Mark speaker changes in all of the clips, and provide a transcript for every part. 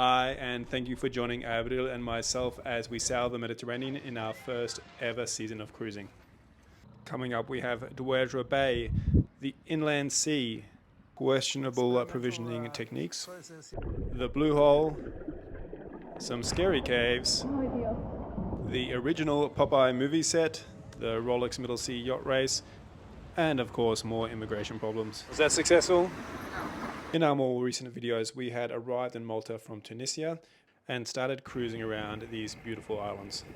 Speaker 1: Hi, and thank you for joining Azure and myself as we sail the Mediterranean in our first ever season of cruising. Coming up, we have Dwejra Bay, the inland sea, questionable provisioning techniques, the blue hole, some scary caves, the original Popeye movie set, the Rolex Middle Sea Yacht Race, and of course more immigration problems. Was that successful? In our more recent videos, we had arrived in Malta from Tunisia and started cruising around these beautiful islands.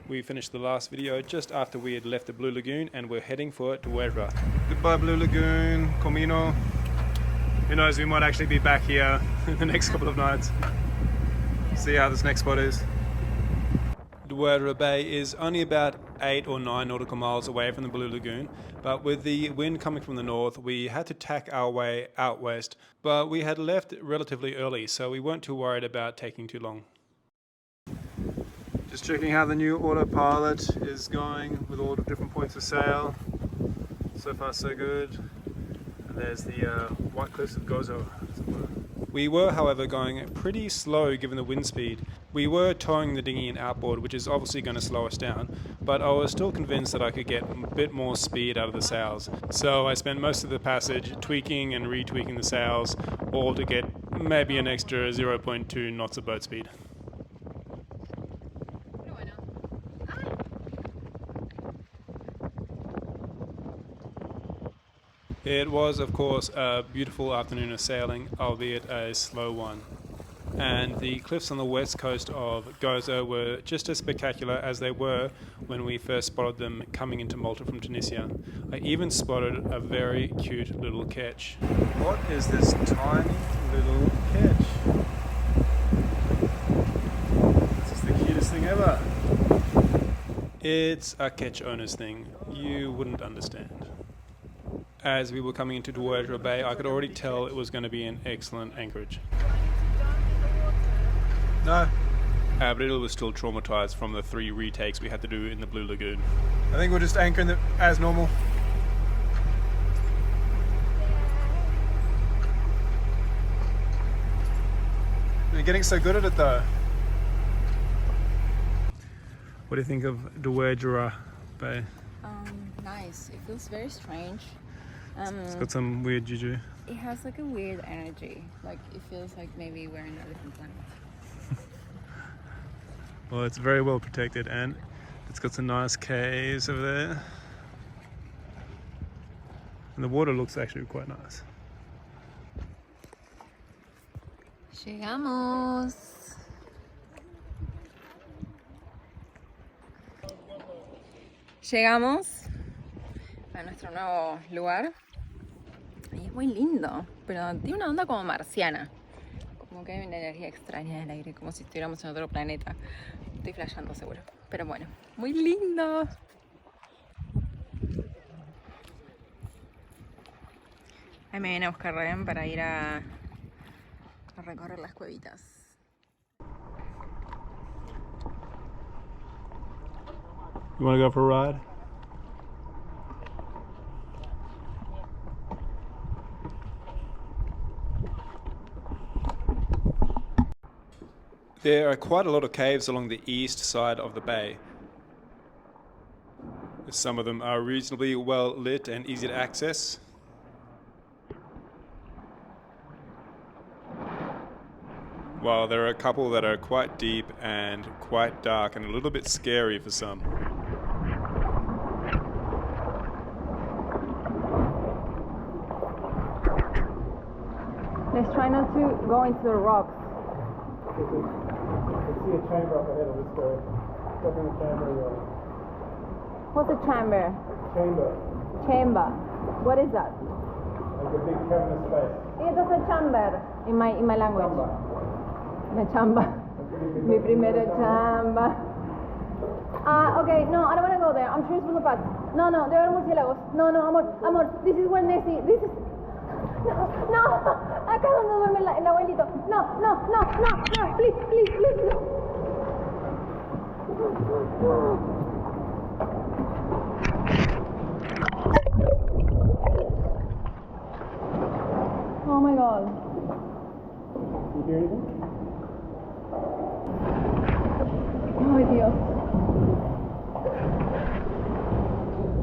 Speaker 1: We finished the last video just after we had left the Blue Lagoon and we're heading for Dwejra. Goodbye Blue Lagoon, Comino. Who knows, we might actually be back here in the next couple of nights. See how this next spot is. Dwejra Bay is only about 8 or 9 nautical miles away from the Blue Lagoon, but with the wind coming from the north, we had to tack our way out west, but we had left relatively early, so we weren't too worried about taking too long. Just checking how the new autopilot is going with all the different points of sail. So far so good. And there's the White Cliffs of Gozo. We were, however, going pretty slow given the wind speed. We were towing the dinghy and outboard, which is obviously going to slow us down, but I was still convinced that I could get a bit more speed out of the sails. So I spent most of the passage tweaking and retweaking the sails, all to get maybe an extra 0.2 knots of boat speed. It was, of course, a beautiful afternoon of sailing, albeit a slow one. And the cliffs on the west coast of Gozo were just as spectacular as they were when we first spotted them coming into Malta from Tunisia. I even spotted a very cute little ketch. What is this tiny little ketch? This is the cutest thing ever. It's a ketch owner's thing. You wouldn't understand. As we were coming into Dwejra Bay, I could already tell it was going to be an excellent anchorage. No. Azure was still traumatized from the 3 retakes we had to do in the Blue Lagoon. I think we're just anchoring as normal. You're getting so good at it though. What do you think of Dwejra Bay?
Speaker 2: Nice. It feels very strange.
Speaker 1: It's got some weird juju.
Speaker 2: It has like a weird energy. Like it feels like maybe we're in a different planet.
Speaker 1: Well, it's very well protected and it's got some nice caves over there. And the water looks actually quite nice.
Speaker 2: Llegamos. Llegamos a nuestro nuevo lugar. Y es muy lindo, pero tiene una onda como marciana. Como que hay una energía extraña en el aire, como si estuviéramos en otro planeta. Estoy flasheando seguro, pero bueno, muy lindo. Ahí me viene a buscar Ryan para ir a recorrer las cuevitas.
Speaker 1: You want to go for a ride? There are quite a lot of caves along the east side of the bay. Some of them are reasonably well lit and easy to access. While there are a couple that are quite deep and quite dark and a little bit scary for some.
Speaker 2: Let's try not to go into the rocks.
Speaker 1: You can see a chamber up ahead of this story. Looking at the chamber.
Speaker 2: What's a chamber?
Speaker 1: Chamber.
Speaker 2: Chamber. What is that?
Speaker 1: Like a big cavernous space.
Speaker 2: It is a chamber in my language. Una chamba. Mi primera chamba. Okay, no, I don't want to go there. I'm sure it's full of bats. No, debe haber murciélagos. No, amor, this is where Nessie, No, acá donde duerme el abuelito. No, please, no. Oh my god.
Speaker 1: You hear anything?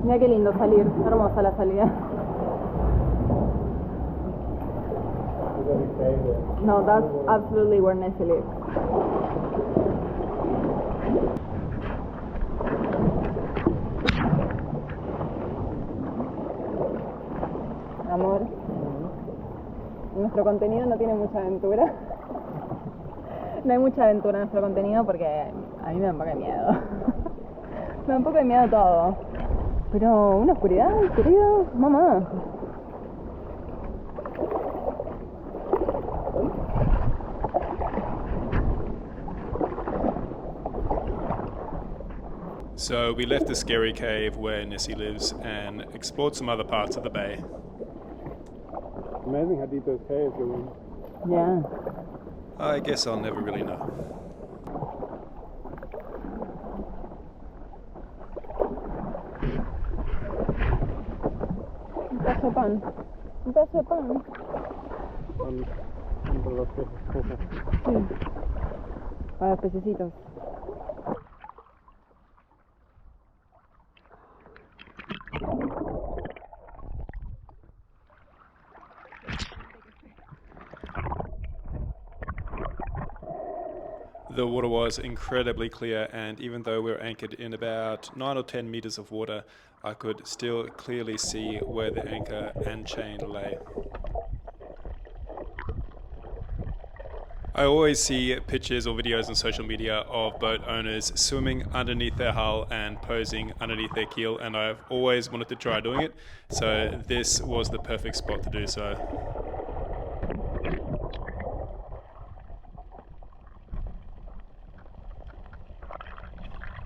Speaker 2: Mira qué lindo salir, hermosa la salida. No, that's absolutely where Nessie lives. Amor, nuestro contenido no tiene mucha aventura. No hay mucha aventura en nuestro contenido porque a mí me da un poco de miedo. Me da un poco de miedo todo. Pero una oscuridad, querido, mamá.
Speaker 1: So we left the scary cave where Nessie lives and explored some other parts of the bay. Amazing how deep those caves go in.
Speaker 2: Yeah.
Speaker 1: I guess I'll never really know.
Speaker 2: Un pedazo de pan. Un pedazo de pan.
Speaker 1: Entre los peces.
Speaker 2: Sí. Para los pececitos.
Speaker 1: The water was incredibly clear, and even though we were anchored in about 9 or 10 meters of water, I could still clearly see where the anchor and chain lay. I always see pictures or videos on social media of boat owners swimming underneath their hull and posing underneath their keel, and I've always wanted to try doing it, so this was the perfect spot to do so.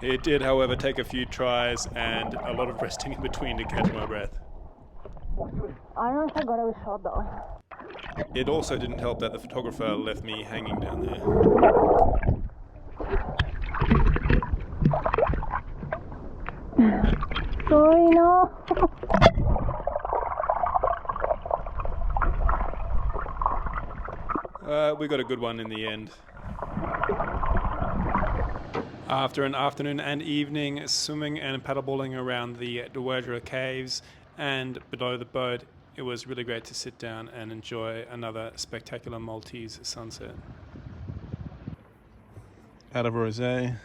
Speaker 1: It did, however, take a few tries and a lot of resting in between to catch my breath.
Speaker 2: I don't know if I got a shot though.
Speaker 1: It also didn't help that the photographer left me hanging down there.
Speaker 2: Sorry, no.
Speaker 1: We got a good one in the end. After an afternoon and evening swimming and paddleboarding around the Dwejra caves and below the boat, it was really great to sit down and enjoy another spectacular Maltese sunset. Out of rosé,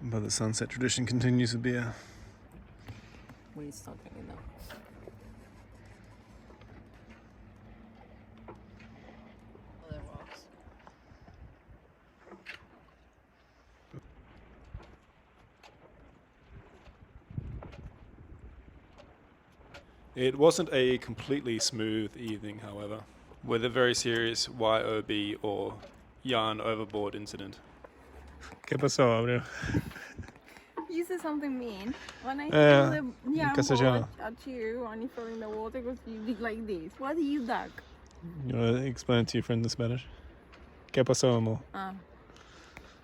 Speaker 1: but the sunset tradition continues with beer.
Speaker 2: We need to stop drinking though. Other rocks.
Speaker 1: It wasn't a completely smooth evening, however, with a very serious YOB or yarn overboard incident. ¿Qué pasó, Abreu?
Speaker 3: You said something mean when I
Speaker 1: Yeah,
Speaker 3: threw the yarn
Speaker 1: castellano.
Speaker 3: board at you and you fell in the water because you did like this. What did you duck?
Speaker 1: You want to explain it to your friend in Spanish? ¿Qué pasó, amor?
Speaker 3: Ah.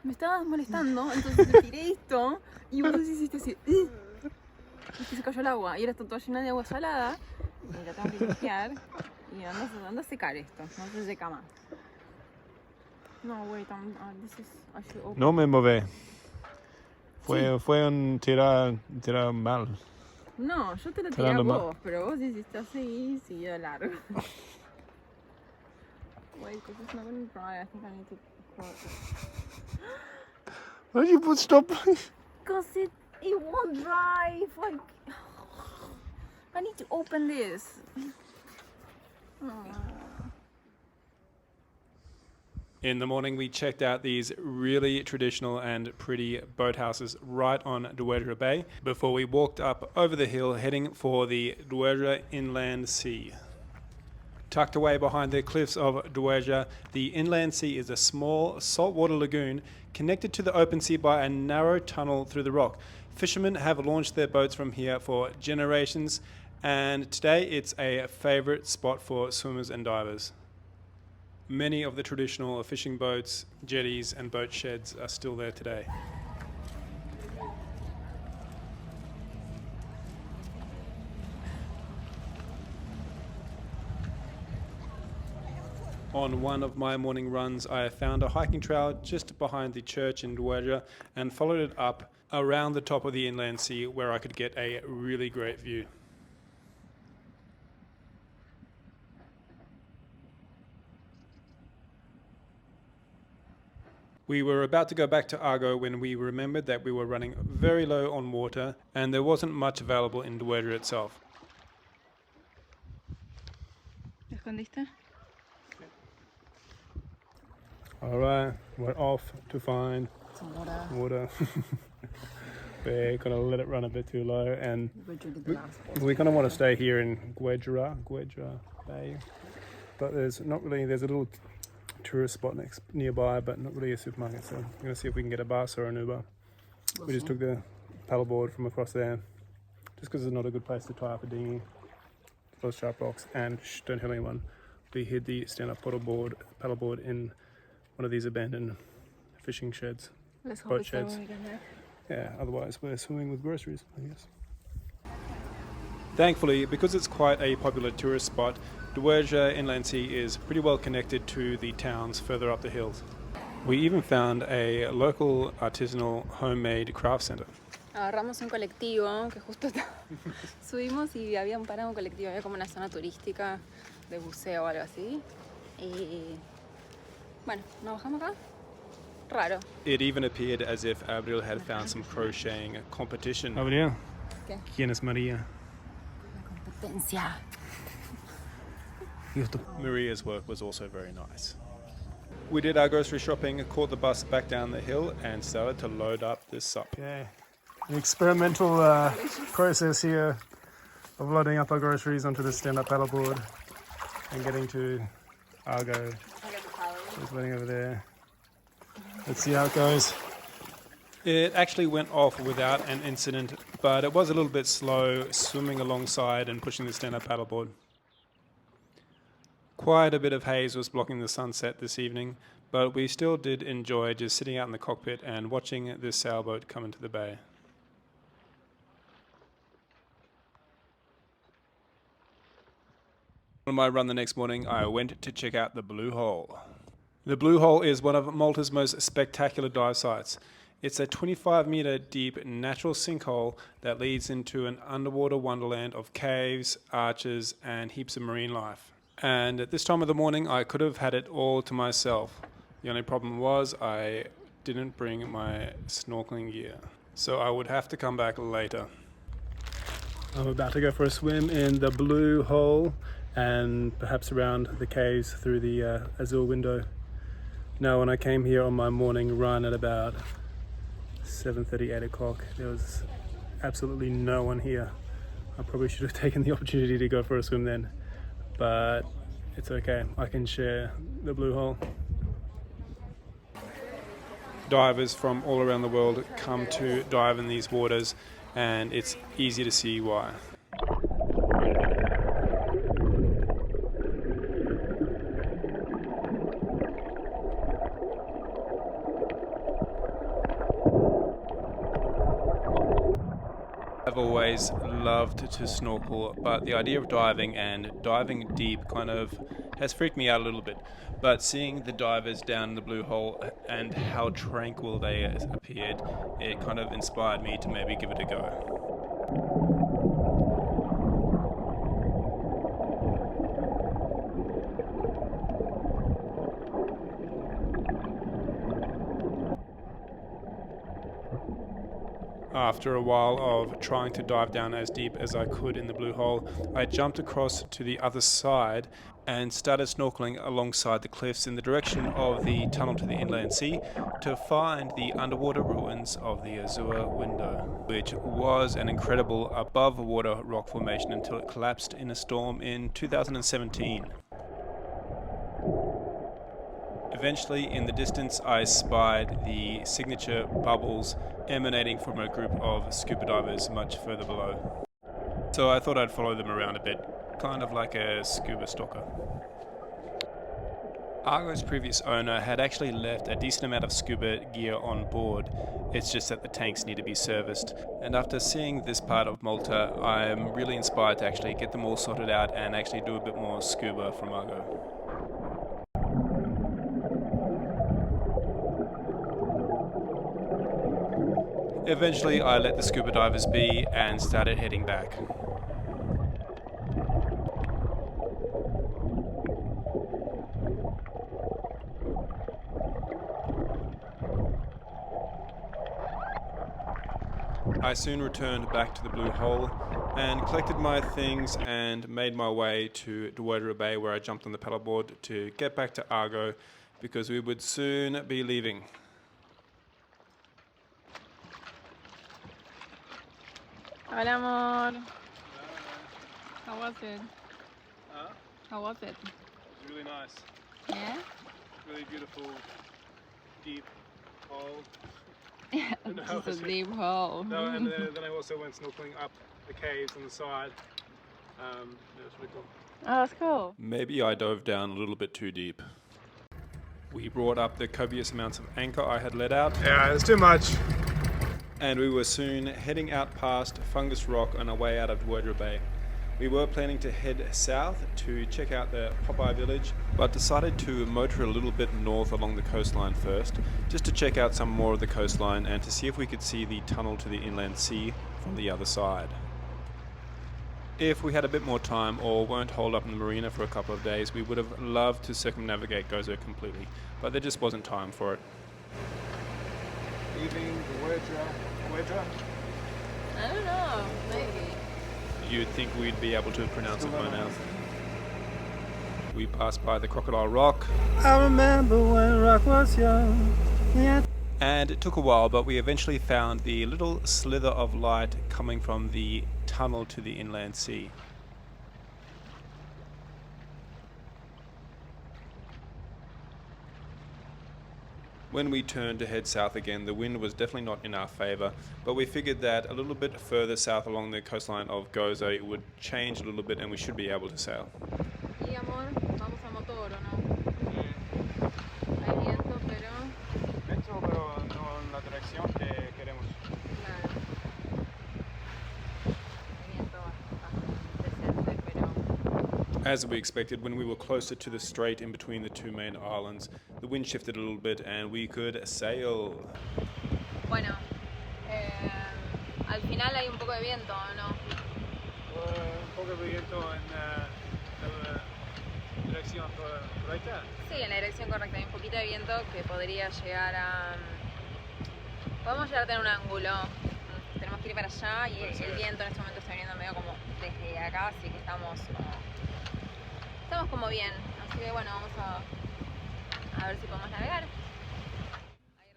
Speaker 3: Me estabas molestando, entonces le tiré esto y vos hiciste así. Y que se cayó el agua y ahora está toda llena de agua salada y la tengo que limpiar y anda a secar esto, no se seca más. No, wait, this is, I should open.
Speaker 1: No me mové. Fue,
Speaker 3: Sí.
Speaker 1: fue un tirar mal.
Speaker 3: No, yo te lo tiré
Speaker 1: Tirando
Speaker 3: a
Speaker 1: más.
Speaker 3: vos, pero vos hiciste así y siguió de largo. Wait, because it's not going to dry. I think I need to pour it.
Speaker 1: Why did you put stop?
Speaker 3: Because it won't dry. If I need to open this.
Speaker 1: In the morning, we checked out these really traditional and pretty boathouses right on Dwejra Bay before we walked up over the hill heading for the Dwejra Inland Sea. Tucked away behind the cliffs of Dwejra, the Inland Sea is a small saltwater lagoon connected to the open sea by a narrow tunnel through the rock. Fishermen have launched their boats from here for generations, and today it's a favorite spot for swimmers and divers. Many of the traditional fishing boats, jetties, and boat sheds are still there today. On one of my morning runs, I found a hiking trail just behind the church in Dwejra and followed it up around the top of the inland sea where I could get a really great view. We were about to go back to Argo when we remembered that we were running very low on water and there wasn't much available in Dwejra itself.
Speaker 3: ¿Te escondiste?
Speaker 1: Alright, we're off to find
Speaker 3: Some water.
Speaker 1: water. We're gonna let it run a bit too low, and
Speaker 3: We're drinking the last water.
Speaker 1: we kind of want to stay here in Dwejra Bay, but there's a little tourist spot nearby, but not really a supermarket, so we're gonna see if we can get a bus or an Uber. We just took the paddleboard from across there, just because it's not a good place to tie up a dinghy. Those sharp rocks, and don't tell anyone, we hid the stand-up paddleboard in one of these abandoned fishing sheds.
Speaker 3: Let's hope
Speaker 1: Boat
Speaker 3: it's there
Speaker 1: sheds.
Speaker 3: when we get there.
Speaker 1: Yeah, otherwise we're swimming with groceries, I guess. Thankfully, because it's quite a popular tourist spot, Dwejra Inland Sea is pretty well connected to the towns further up the hills. We even found a local artisanal homemade craft center.
Speaker 3: Agarramos un colectivo que justo subimos y había parado un colectivo, había como una zona turística de buceo o algo así. Y bueno, nos bajamos acá. Raro.
Speaker 1: It even appeared as if Abril had found some crocheting competition.
Speaker 3: ¿Qué?
Speaker 1: ¿Quién es María?
Speaker 3: Competencia.
Speaker 1: Maria's work was also very nice. We did our grocery shopping, caught the bus back down the hill, and started to load up this sup. Okay, an experimental process here of loading up our groceries onto the stand-up paddleboard and getting to Argo. Just waiting over there. Let's see how it goes. It actually went off without an incident, but it was a little bit slow swimming alongside and pushing the stand-up paddleboard. Quite a bit of haze was blocking the sunset this evening, but we still did enjoy just sitting out in the cockpit and watching this sailboat come into the bay. On my run the next morning, I went to check out the Blue Hole. The Blue Hole is one of Malta's most spectacular dive sites. It's a 25-meter deep natural sinkhole that leads into an underwater wonderland of caves, arches, and heaps of marine life. And at this time of the morning, I could have had it all to myself. The only problem was I didn't bring my snorkeling gear, so I would have to come back later. I'm about to go for a swim in the Blue Hole and perhaps around the caves through the Azure window. Now, when I came here on my morning run at about 7:30, 8 o'clock, there was absolutely no one here. I probably should have taken the opportunity to go for a swim then, but it's okay. I can share the Blue Hole. Divers from all around the world come to dive in these waters, and it's easy to see why. I've always loved to snorkel, but the idea of diving and diving deep kind of has freaked me out a little bit. But seeing the divers down in the Blue Hole and how tranquil they appeared, it kind of inspired me to maybe give it a go. After a while of trying to dive down as deep as I could in the Blue Hole, I jumped across to the other side and started snorkeling alongside the cliffs in the direction of the tunnel to the inland sea to find the underwater ruins of the Azure window, which was an incredible above-water rock formation until it collapsed in a storm in 2017. Eventually, in the distance, I spied the signature bubbles emanating from a group of scuba divers much further below. So I thought I'd follow them around a bit, kind of like a scuba stalker. Argo's previous owner had actually left a decent amount of scuba gear on board. It's just that the tanks need to be serviced. And after seeing this part of Malta, I'm really inspired to actually get them all sorted out and actually do a bit more scuba from Argo. Eventually I let the scuba divers be and started heading back. I soon returned back to the Blue Hole and collected my things and made my way to Dwejra Bay, where I jumped on the paddleboard to get back to Argo because we would soon be leaving.
Speaker 3: Hola, amor. How was it?
Speaker 1: Huh?
Speaker 3: How was it?
Speaker 1: It was really nice.
Speaker 3: Yeah?
Speaker 1: Really beautiful, deep hole.
Speaker 3: Just a deep hole.
Speaker 1: No, and then I also went snorkeling up the caves on the side. It was really cool.
Speaker 3: Oh, that's cool.
Speaker 1: Maybe I dove down a little bit too deep. We brought up the copious amounts of anchor I had let out.
Speaker 4: Yeah, it's too much.
Speaker 1: And we were soon heading out past Fungus Rock on our way out of Dwejra Bay. We were planning to head south to check out the Popeye Village, but decided to motor a little bit north along the coastline first, just to check out some more of the coastline and to see if we could see the tunnel to the inland sea from the other side. If we had a bit more time or weren't holed up in the marina for a couple of days, we would have loved to circumnavigate Gozo completely, but there just wasn't time for it.
Speaker 4: Leaving Dwejra.
Speaker 3: I don't know, maybe.
Speaker 1: You'd think we'd be able to pronounce it by now. We passed by the Crocodile Rock.
Speaker 4: I remember when Rock was young. Yeah.
Speaker 1: And it took a while, but we eventually found the little slither of light coming from the tunnel to the inland sea. When we turned to head south again, the wind was definitely not in our favour, but we figured that a little bit further south along the coastline of Gozo it would change a little bit and we should be able to sail.
Speaker 3: Y amor, vamos a motor, ¿o no? Hay viento, pero...
Speaker 4: Dentro, pero no en la dirección que queremos.
Speaker 3: Claro. Hay viento bastante decente, pero...
Speaker 1: As we expected, when we were closer to the strait in between the two main islands, the wind shifted a little bit and we could sail.
Speaker 3: Bueno, al final hay un poco de viento, ¿o no?
Speaker 4: Un poco de viento en la dirección correcta.
Speaker 3: Sí, en la dirección correcta. Hay un poquito de viento que podría llegar a... Podemos llegar a tener un ángulo. Tenemos que ir para allá y el viento en este momento está viniendo medio como desde acá, así que estamos como bien. Así que bueno, vamos a ver si podemos navegar.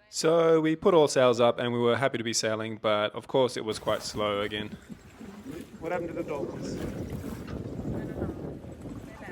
Speaker 1: So we put all sails up and we were happy to be sailing, but of course it was quite slow again.
Speaker 4: What happened to the dolphins?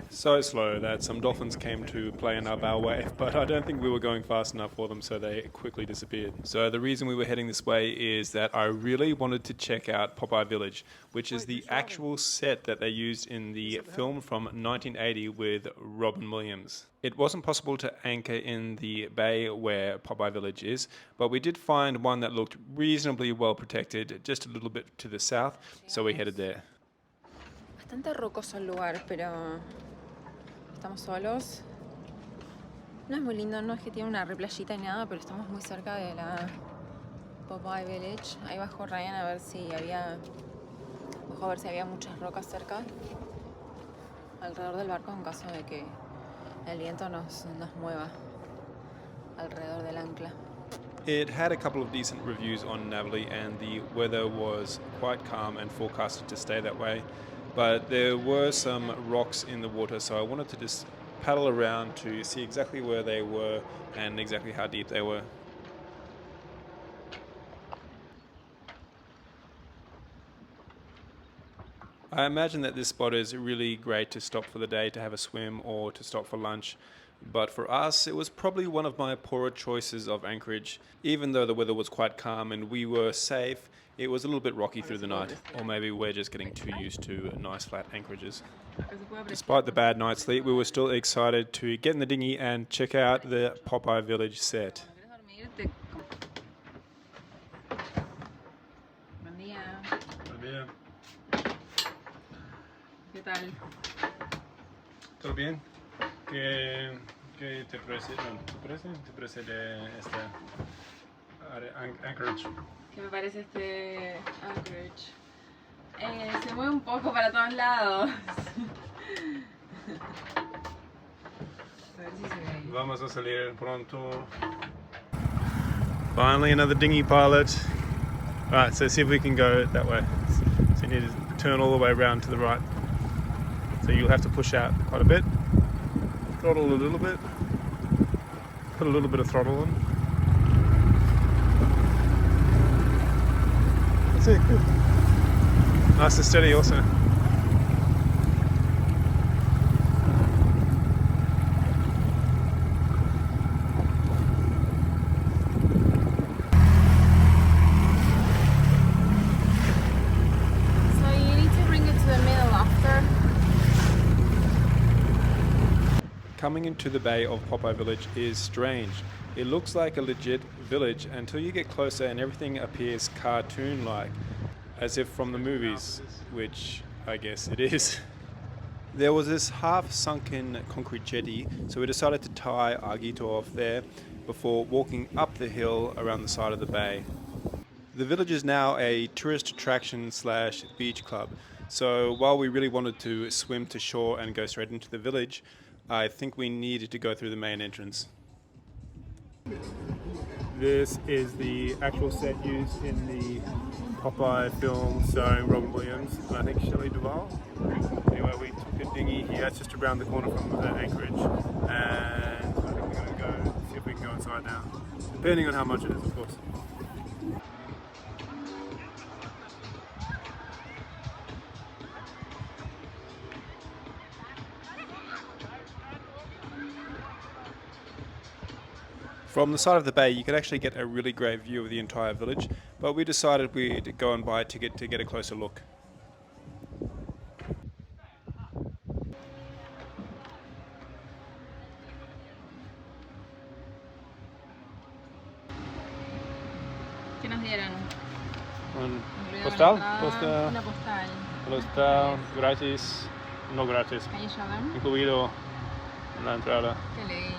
Speaker 1: So slow that some dolphins came to play in our bow wave, but I don't think we were going fast enough for them, so they quickly disappeared. So the reason we were heading this way is that I really wanted to check out Popeye Village, which is the actual set that they used in the film from 1980 with Robin Williams. It wasn't possible to anchor in the bay where Popeye Village is, but we did find one that looked reasonably well protected just a little bit to the south, so we headed there.
Speaker 3: Bastante rocoso el lugar, pero estamos solos. No es muy lindo, no es que tiene una replayita ni nada, pero estamos muy cerca de la Popeye Village. Ahí bajó Ryan a ver si había muchas rocas cerca alrededor del barco en caso de que el viento nos mueva alrededor del ancla.
Speaker 1: It had a couple of decent reviews on Navly and the weather was quite calm and forecasted to stay that way. But there were some rocks in the water, so I wanted to just paddle around to see exactly where they were and exactly how deep they were. I imagine that this spot is really great to stop for the day to have a swim or to stop for lunch. But for us, it was probably one of my poorer choices of anchorage. Even though the weather was quite calm and we were safe, it was a little bit rocky through the night. Or maybe we're just getting too used to nice flat anchorages. Despite the bad night's sleep, we were still excited to get in the dinghy and check out the Popeye Village set.
Speaker 3: Buen día.
Speaker 1: Buen día.
Speaker 3: ¿Qué tal?
Speaker 1: ¿Todo bien? ¿Qué te parece? ¿Te parece de esta? Anchorage.
Speaker 3: ¿Qué me parece este Anchorage? Se mueve un poco para todos lados. A ver si se ve ahí.
Speaker 1: Vamos a salir pronto. Finally another dinghy pilot. Alright, so see if we can go that way. So you need to turn all the way around to the right. So you'll have to push out quite a bit. Throttle a little bit. Put a little bit of throttle on. That's it, good. Nice and steady also. Coming into the bay of Popeye Village is strange. It looks like a legit village until you get closer and everything appears cartoon-like, as if from the movies, which I guess it is. There was this half-sunken concrete jetty, so we decided to tie Arguito off there before walking up the hill around the side of the bay. The village is now a tourist attraction / beach club, so while we really wanted to swim to shore and go straight into the village, I think we needed to go through the main entrance. This is the actual set used in the Popeye film starring Robin Williams and I think Shelley Duvall. Anyway, we took a dinghy here, it's just around the corner from Anchorage, and I think we're going to go see if we can go inside now, depending on how much it is, of course. From the side of the bay, you could actually get a really great view of the entire village, but we decided we'd go and buy a ticket to get a closer look.
Speaker 3: ¿Qué nos dieron?
Speaker 1: Un
Speaker 3: Nos
Speaker 1: postal?
Speaker 3: dieron una postal.
Speaker 1: Postal gratis, no gratis,
Speaker 3: Can you show them?
Speaker 1: incluido en la entrada.
Speaker 3: Qué linda.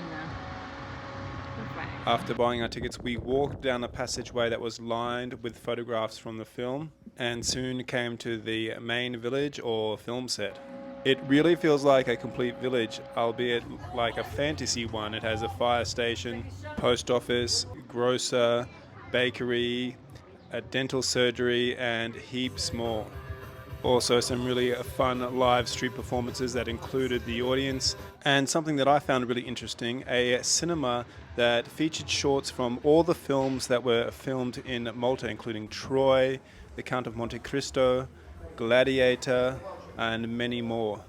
Speaker 3: Perfect.
Speaker 1: After buying our tickets, we walked down a passageway that was lined with photographs from the film and soon came to the main village or film set. It really feels like a complete village, albeit like a fantasy one. It has a fire station, post office, grocer, bakery, a dental surgery and heaps more. Also some really fun live street performances that included the audience, and something that I found really interesting, a cinema that featured shorts from all the films that were filmed in Malta, including Troy, The Count of Monte Cristo, Gladiator, and many more.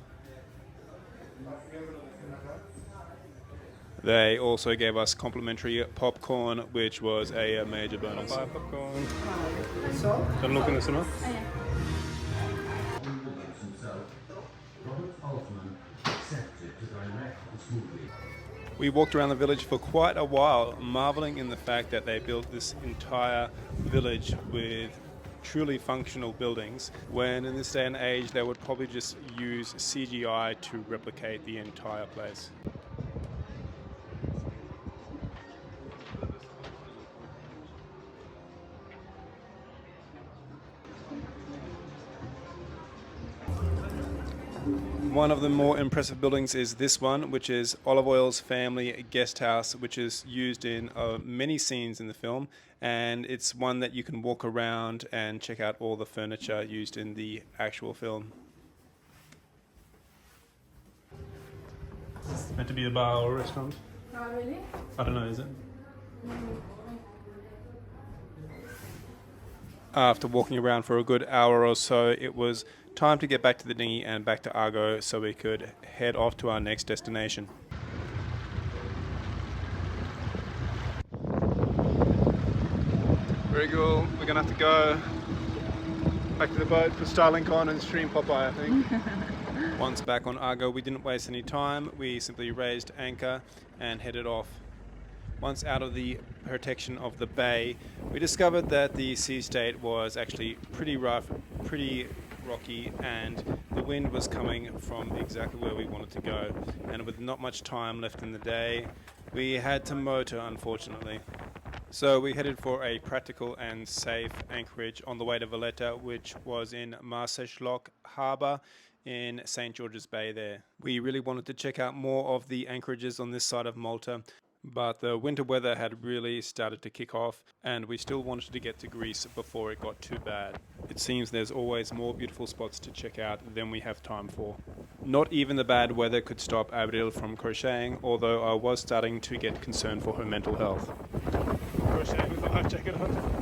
Speaker 1: They also gave us complimentary popcorn, which was a major bonus. Popcorn. Don't look in the cinema. We walked around the village for quite a while, marveling in the fact that they built this entire village with truly functional buildings, when in this day and age they would probably just use CGI to replicate the entire place. One of the more impressive buildings is this one, which is Olive Oil's family guest house, which is used in many scenes in the film, and it's one that you can walk around and check out all the furniture used in the actual film. It's meant to be a bar or a restaurant.
Speaker 3: Oh, really?
Speaker 1: I don't know, is it? After walking around for a good hour or so, it was time to get back to the dinghy and back to Argo so we could head off to our next destination. Very cool. We're gonna have to go back to the boat for Starlink and stream Popeye, I think. Once back on Argo, we didn't waste any time. We simply raised anchor and headed off. Once out of the protection of the bay, we discovered that the sea state was actually pretty rough, pretty rocky, and the wind was coming from exactly where we wanted to go. And with not much time left in the day, we had to motor, unfortunately. So we headed for a practical and safe anchorage on the way to Valletta, which was in Marsaxlokk Harbour in St. George's Bay there. We really wanted to check out more of the anchorages on this side of Malta, but the winter weather had really started to kick off and we still wanted to get to Greece before it got too bad. It seems there's always more beautiful spots to check out than we have time for. Not even the bad weather could stop Avril from crocheting, although I was starting to get concerned for her mental health. Crocheting with the life jacket on.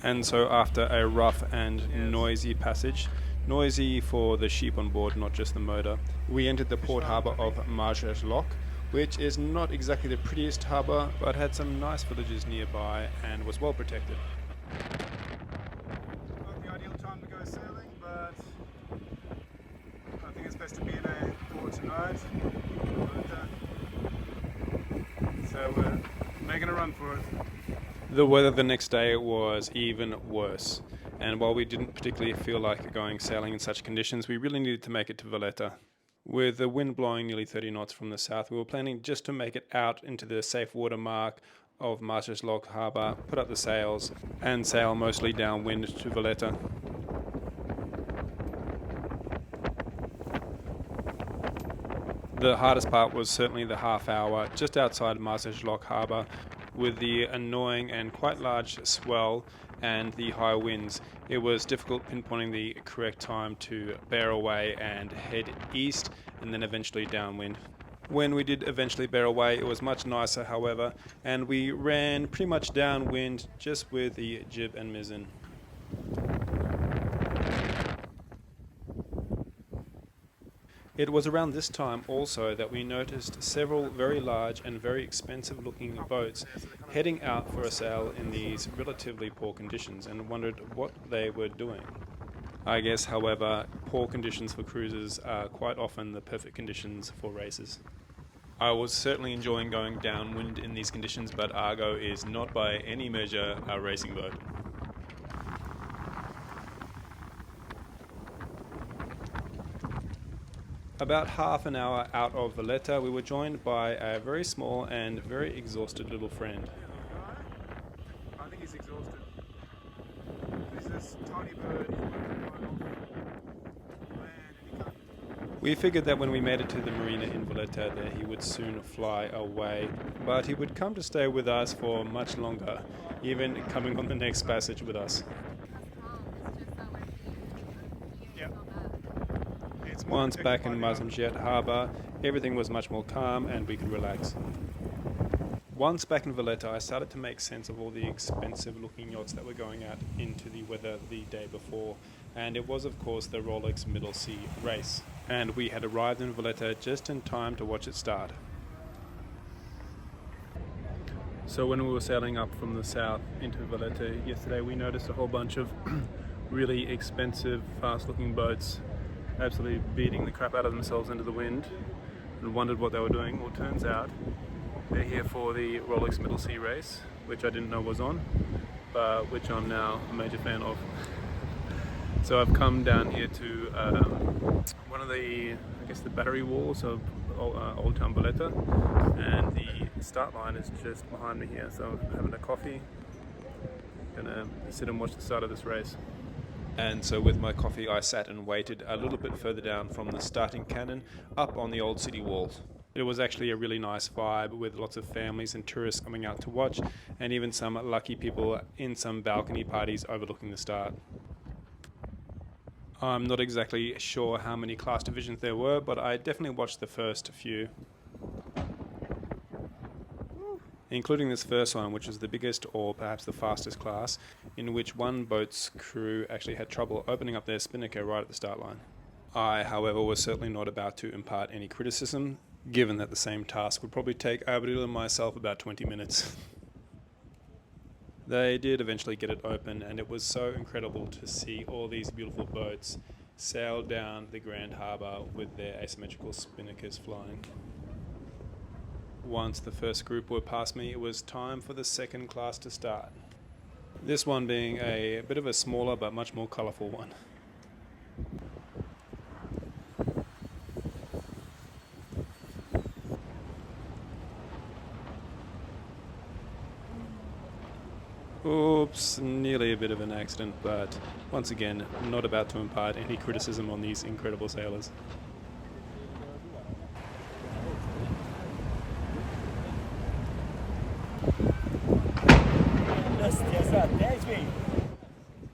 Speaker 1: And so after a rough and noisy passage, noisy for the sheep on board, not just the motor, we entered the port harbour of Marsaxlokk, which is not exactly the prettiest harbour, but had some nice villages nearby and was well protected.
Speaker 4: Not the ideal time to go sailing, but I think it's best to be in a port tonight. So we're making a run for it.
Speaker 1: The weather the next day was even worse, and while we didn't particularly feel like going sailing in such conditions, we really needed to make it to Valletta. With the wind blowing nearly 30 knots from the south, we were planning just to make it out into the safe water mark of Marsaxlokk Harbour, put up the sails, and sail mostly downwind to Valletta. The hardest part was certainly the half hour just outside Marsaxlokk Harbour, with the annoying and quite large swell and the high winds. It was difficult pinpointing the correct time to bear away and head east and then eventually downwind. When we did eventually bear away, it was much nicer, however, and we ran pretty much downwind just with the jib and mizzen. It was around this time also that we noticed several very large and very expensive looking boats heading out for a sail in these relatively poor conditions and wondered what they were doing. I guess, however, poor conditions for cruises are quite often the perfect conditions for races. I was certainly enjoying going downwind in these conditions, but Argo is not by any measure a racing boat. About half an hour out of Valletta, we were joined by a very small and very exhausted little friend.
Speaker 4: I think he's exhausted. There's this tiny bird.
Speaker 1: We figured that when we made it to the marina in Valletta that he would soon fly away, but he would come to stay with us for much longer, even coming on the next passage with us. Once back in Marsaxlokk Harbour, everything was much more calm and we could relax. Once back in Valletta, I started to make sense of all the expensive looking yachts that were going out into the weather the day before, and it was of course the Rolex Middle Sea Race, and we had arrived in Valletta just in time to watch it start. So when we were sailing up from the south into Valletta yesterday, we noticed a whole bunch of really expensive, fast looking boats absolutely beating the crap out of themselves into the wind, and wondered what they were doing. Well, turns out they're here for the Rolex Middle Sea Race, which I didn't know was on, but which I'm now a major fan of. So I've come down here to one of the, I guess, the battery walls of Old Town Valletta, and the start line is just behind me here. So I'm having a coffee, gonna sit and watch the start of this race. And so with my coffee I sat and waited a little bit further down from the starting cannon up on the old city walls. It was actually a really nice vibe with lots of families and tourists coming out to watch, and even some lucky people in some balcony parties overlooking the start. I'm not exactly sure how many class divisions there were, but I definitely watched the first few, including this first one, which was the biggest or perhaps the fastest class, in which one boat's crew actually had trouble opening up their spinnaker right at the start line. I, however, was certainly not about to impart any criticism, given that the same task would probably take Avril and myself about 20 minutes. They did eventually get it open, and it was so incredible to see all these beautiful boats sail down the Grand Harbour with their asymmetrical spinnakers flying. Once the first group were past me, it was time for the second class to start. This one being a bit of a smaller but much more colourful one. Oops, nearly a bit of an accident, but once again, not about to impart any criticism on these incredible sailors.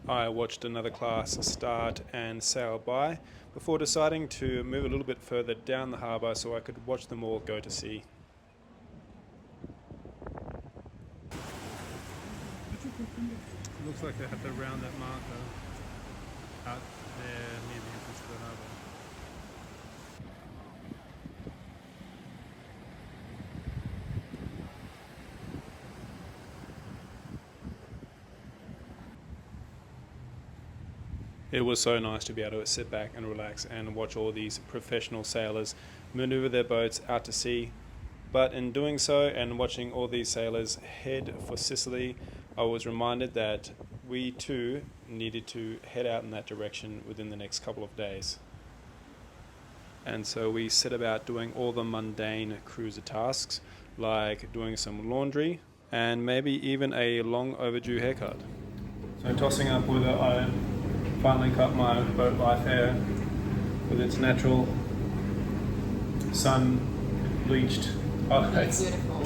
Speaker 1: I watched another class start and sail by before deciding to move a little bit further down the harbour so I could watch them all go to sea.
Speaker 4: Looks like they have to round that marker out there near the entrance to the harbour.
Speaker 1: It was so nice to be able to sit back and relax and watch all these professional sailors maneuver their boats out to sea. But in doing so and watching all these sailors head for Sicily, I was reminded that we too needed to head out in that direction within the next couple of days. And so we set about doing all the mundane cruiser tasks, like doing some laundry and maybe even a long overdue haircut. So tossing up with an iron, finally cut my boat life hair with its natural sun bleached highlights.
Speaker 3: Beautiful.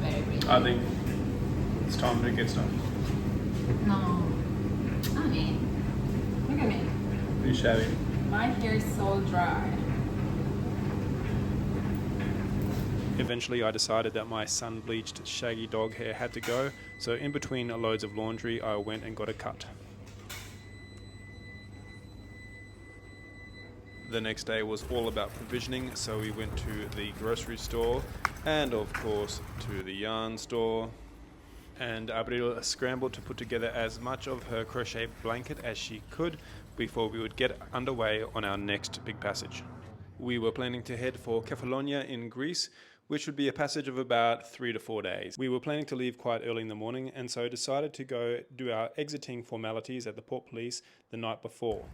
Speaker 3: Very pretty.
Speaker 1: I think it's time to get started.
Speaker 3: No. I mean, look at me.
Speaker 1: Pretty shabby.
Speaker 3: My hair is so dry.
Speaker 1: Eventually I decided that my sun-bleached shaggy dog hair had to go, so in between loads of laundry I went and got a cut. The next day was all about provisioning, so we went to the grocery store and of course to the yarn store. And Abril scrambled to put together as much of her crochet blanket as she could before we would get underway on our next big passage. We were planning to head for Kefalonia in Greece, which would be a passage of about 3 to 4 days. We were planning to leave quite early in the morning and so decided to go do our exiting formalities at the port police the night before.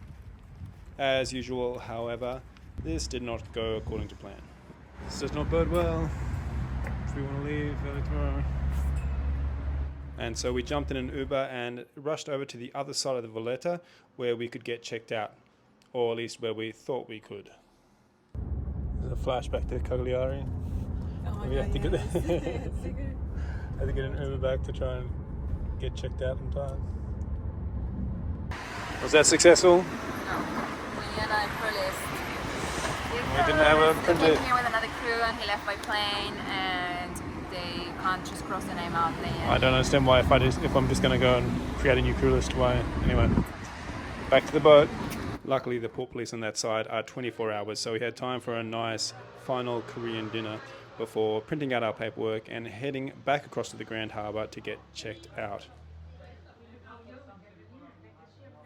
Speaker 1: As usual, however, this did not go according to plan.
Speaker 4: This does not bode well if we want to leave early tomorrow.
Speaker 1: And so we jumped in an Uber and rushed over to the other side of the Valletta where we could get checked out, or at least where we thought we could.
Speaker 4: There's a flashback to Cagliari.
Speaker 3: Oh my
Speaker 4: We
Speaker 3: god,
Speaker 4: have to get
Speaker 3: yes. It's so good.
Speaker 4: had to get an Uber back to try and get checked out in time.
Speaker 1: Was that successful?
Speaker 3: We had a crew list.
Speaker 1: We didn't have a
Speaker 3: He
Speaker 1: printed.
Speaker 3: came here with another crew and he left by plane and they can't just cross the name out.
Speaker 4: I don't understand why if I'm just going to go and create a new crew list, why? Anyway, back to the boat.
Speaker 1: Luckily the port police on that side are 24 hours, so we had time for a nice final Korean dinner before printing out our paperwork and heading back across to the Grand Harbour to get checked out.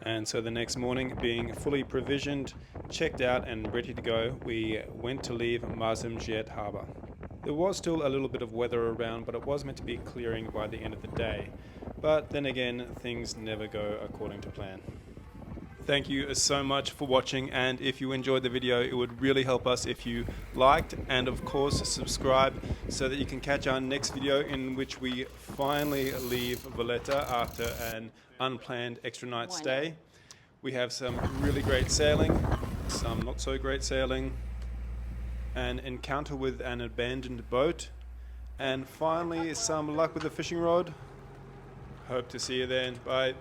Speaker 1: And so the next morning, being fully provisioned, checked out and ready to go, we went to leave Marsaxlokk Harbour. There was still a little bit of weather around, but it was meant to be clearing by the end of the day. But then again, things never go according to plan. Thank you so much for watching, and if you enjoyed the video, it would really help us if you liked and of course subscribe so that you can catch our next video in which we finally leave Valletta after an unplanned extra night stay. We have some really great sailing, some not so great sailing, an encounter with an abandoned boat, and finally some luck with a fishing rod. Hope to see you then. Bye.